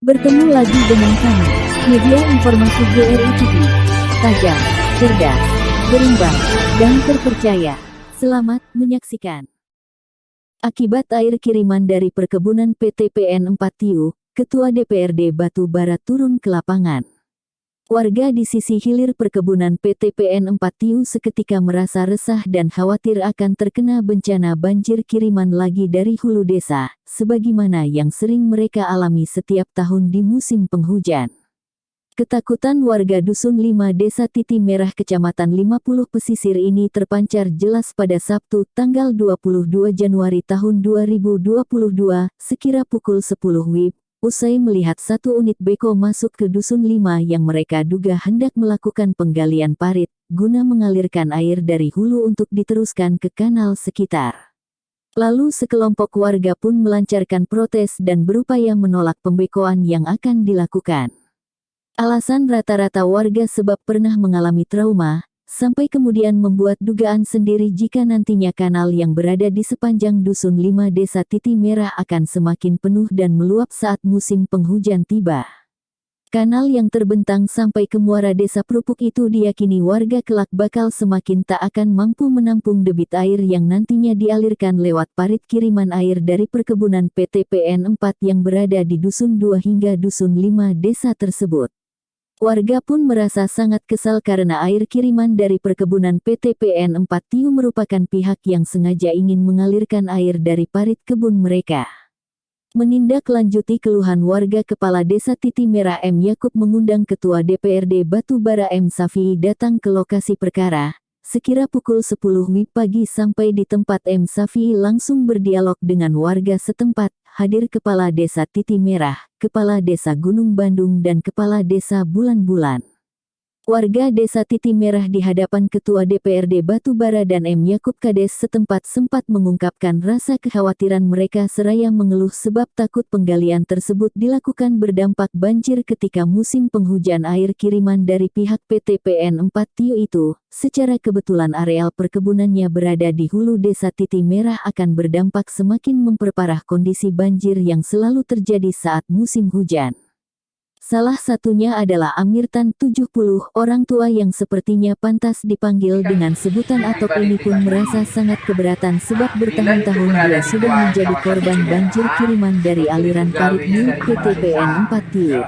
Bertemu lagi dengan kami, media informasi GRI TV. Tajam, cerdas, berimbang, dan terpercaya. Selamat menyaksikan. Akibat air kiriman dari perkebunan PT PN 4 Tiu, Ketua DPRD Batu Bara turun ke lapangan. Warga di sisi hilir perkebunan PT PN 4 Tiu seketika merasa resah dan khawatir akan terkena bencana banjir kiriman lagi dari hulu desa, sebagaimana yang sering mereka alami setiap tahun di musim penghujan. Ketakutan warga Dusun 5 Desa Titi Merah Kecamatan 50 Pesisir ini terpancar jelas pada Sabtu tanggal 22 Januari tahun 2022, sekira pukul 10 WIB. Usai melihat satu unit beko masuk ke Dusun 5 yang mereka duga hendak melakukan penggalian parit, guna mengalirkan air dari hulu untuk diteruskan ke kanal sekitar. Lalu sekelompok warga pun melancarkan protes dan berupaya menolak pembekoan yang akan dilakukan. Alasan rata-rata warga sebab pernah mengalami trauma, sampai kemudian membuat dugaan sendiri jika nantinya kanal yang berada di sepanjang Dusun 5 Desa Titi Merah akan semakin penuh dan meluap saat musim penghujan tiba. Kanal yang terbentang sampai ke muara Desa Prupuk itu diyakini warga kelak bakal semakin tak akan mampu menampung debit air yang nantinya dialirkan lewat parit kiriman air dari perkebunan PT PN 4 yang berada di Dusun 2 hingga Dusun 5 desa tersebut. Warga pun merasa sangat kesal karena air kiriman dari perkebunan PT PN 4 Tiu merupakan pihak yang sengaja ingin mengalirkan air dari parit kebun mereka. Menindaklanjuti keluhan warga, Kepala Desa Titi Merah M. Yakub mengundang Ketua DPRD Batu Bara M. Safii datang ke lokasi perkara. Sekira pukul 10 WIB pagi sampai di tempat M. Safii langsung berdialog dengan warga setempat. Hadir Kepala Desa Titi Merah, Kepala Desa Gunung Bandung dan Kepala Desa Bulan-Bulan. Warga Desa Titi Merah di hadapan Ketua DPRD Batu Bara dan M. Yakub Kades setempat sempat mengungkapkan rasa kekhawatiran mereka seraya mengeluh sebab takut penggalian tersebut dilakukan berdampak banjir ketika musim penghujan. Air kiriman dari pihak PT PN 4 Tiu itu, secara kebetulan areal perkebunannya berada di hulu Desa Titi Merah, akan berdampak semakin memperparah kondisi banjir yang selalu terjadi saat musim hujan. Salah satunya adalah Amirtan 70, orang tua yang sepertinya pantas dipanggil dengan sebutan Atop ini pun merasa sangat keberatan sebab bertahun-tahun dia sudah menjadi korban banjir kiriman dari aliran parit milik PT PN 4 Tiu.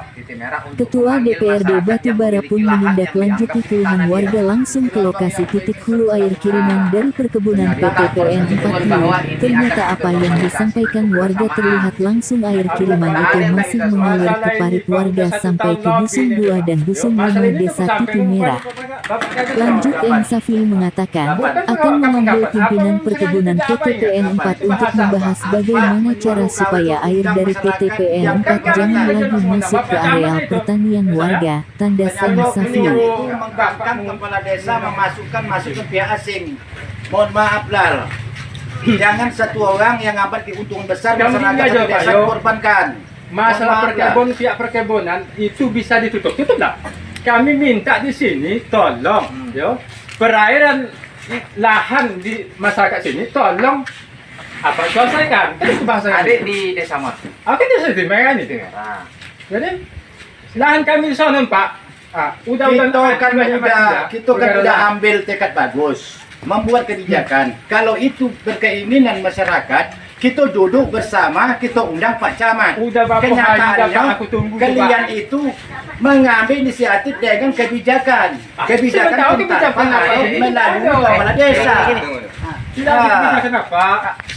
Ketua DPRD Batu Bara pun menindaklanjuti keluhan warga langsung ke lokasi titik hulu air kiriman dari perkebunan PT PN 4 Tiu. Ternyata apa yang disampaikan warga terlihat langsung air kiriman itu masih mengalir ke parit warga sampai ke Dusun 2 dan Dusun 5 Desa Titi Merah. Lanjut M. Safii mengatakan, akan memanggil pimpinan perkebunan PT PN 4 untuk membahas bagaimana cara supaya air dari PT PN 4 jangan lagi masuk ke areal pertanian warga, tandas M. Safii. Mengungkapkan kepala desa masukkan pihak asing. Mohon maaf Lal. Jangan satu orang yang dapat keuntungan besar masyarakat desa korbankan. Masalah pihak perkebunan itu bisa ditutup lah. Kami minta di sini tolong, perairan lahan di masyarakat sini tolong selesaikan. Itu bahasa Adik di desa mana? Oke, desa di mana itu? Jadi lahan kami di sana Pak. Kita kan udah ambil tekad bagus, membuat kebijakan. Kalau itu berkeinginan masyarakat, kita duduk bersama, kita undang Pak Camat. Kenyataannya, kalian itu mengambil inisiatif dengan kebijakan. Kebijakan melalui kepala desa.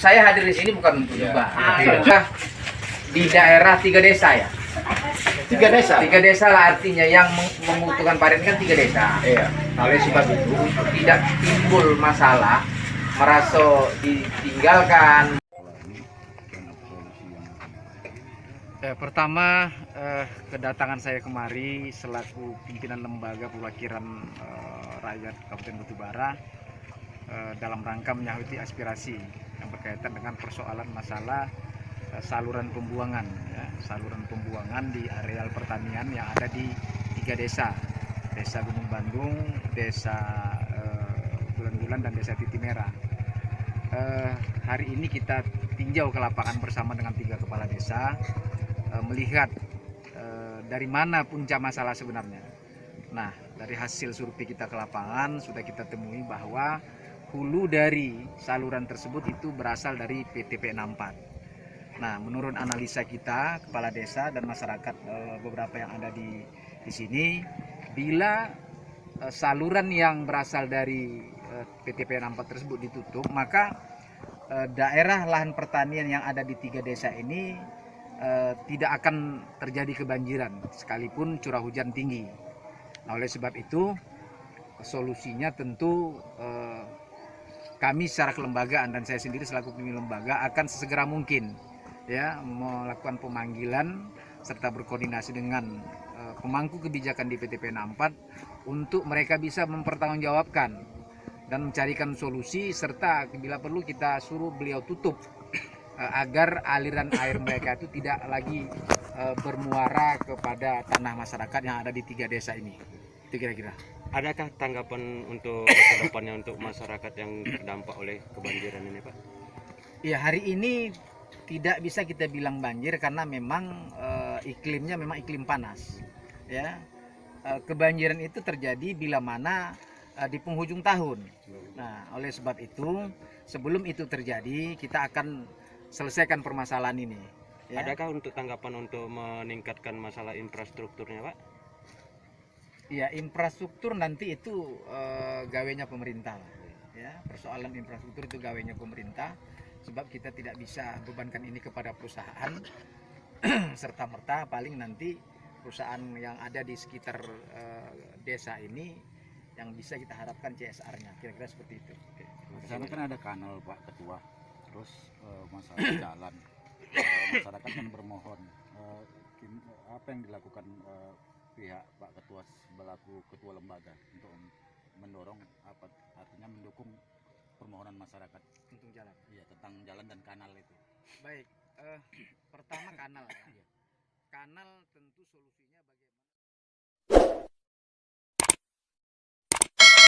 Saya hadir di sini bukan untuk juga. Di daerah 3 desa ya. 3 desa? 3 desa lah artinya yang membutuhkan parit kan 3 desa. Iya. Oleh sebab itu tidak timbul masalah merasa ditinggalkan. Pertama, kedatangan saya kemari selaku pimpinan lembaga perwakilan rakyat Kabupaten Batu Bara dalam rangka menyahut aspirasi yang berkaitan dengan persoalan masalah saluran pembuangan, saluran pembuangan di areal pertanian yang ada di 3 desa, Desa Gunung Bandung, Desa Bulan-Bulan dan Desa Titi Merah. Hari ini kita tinjau ke lapangan bersama dengan 3 kepala desa, melihat dari mana punca masalah sebenarnya. Nah, dari hasil survei kita ke lapangan sudah kita temui bahwa hulu dari saluran tersebut itu berasal dari PTP 64. Nah, menurut analisa kita, kepala desa dan masyarakat beberapa yang ada di sini, bila saluran yang berasal dari PTP 64 tersebut ditutup, maka daerah lahan pertanian yang ada di 3 desa ini tidak akan terjadi kebanjiran sekalipun curah hujan tinggi. Nah, oleh sebab itu solusinya tentu kami secara kelembagaan dan saya sendiri selaku pemimpin lembaga akan sesegera mungkin ya melakukan pemanggilan serta berkoordinasi dengan pemangku kebijakan di PTP 64 untuk mereka bisa mempertanggungjawabkan dan mencarikan solusi, serta bila perlu kita suruh beliau tutup agar aliran air mereka itu tidak lagi bermuara kepada tanah masyarakat yang ada di 3 desa ini. Itu kira-kira. Adakah tanggapan untuk kedepannya untuk masyarakat yang terdampak oleh kebanjiran ini, Pak? Ya, hari ini tidak bisa kita bilang banjir karena memang iklimnya memang iklim panas. Ya, kebanjiran itu terjadi bila mana di penghujung tahun. Nah, oleh sebab itu sebelum itu terjadi kita akan selesaikan permasalahan ini. Ya. Adakah untuk tanggapan untuk meningkatkan masalah infrastrukturnya, Pak? Ya, infrastruktur nanti itu gawenya pemerintah lah. Ya, persoalan infrastruktur itu gawenya pemerintah, sebab kita tidak bisa bebankan ini kepada perusahaan serta merta. Paling nanti perusahaan yang ada di sekitar desa ini yang bisa kita harapkan CSR-nya, kira-kira seperti itu. Di sana kan ada kanal, Pak Ketua, terus masalah jalan, masyarakat kan bermohon, apa yang dilakukan pihak Pak Ketua selaku ketua lembaga untuk mendorong apa artinya mendukung permohonan masyarakat Untuk jalan. iya tentang jalan dan kanal itu. Baik, pertama kanal ya. Kanal tentu solusinya bagaimana?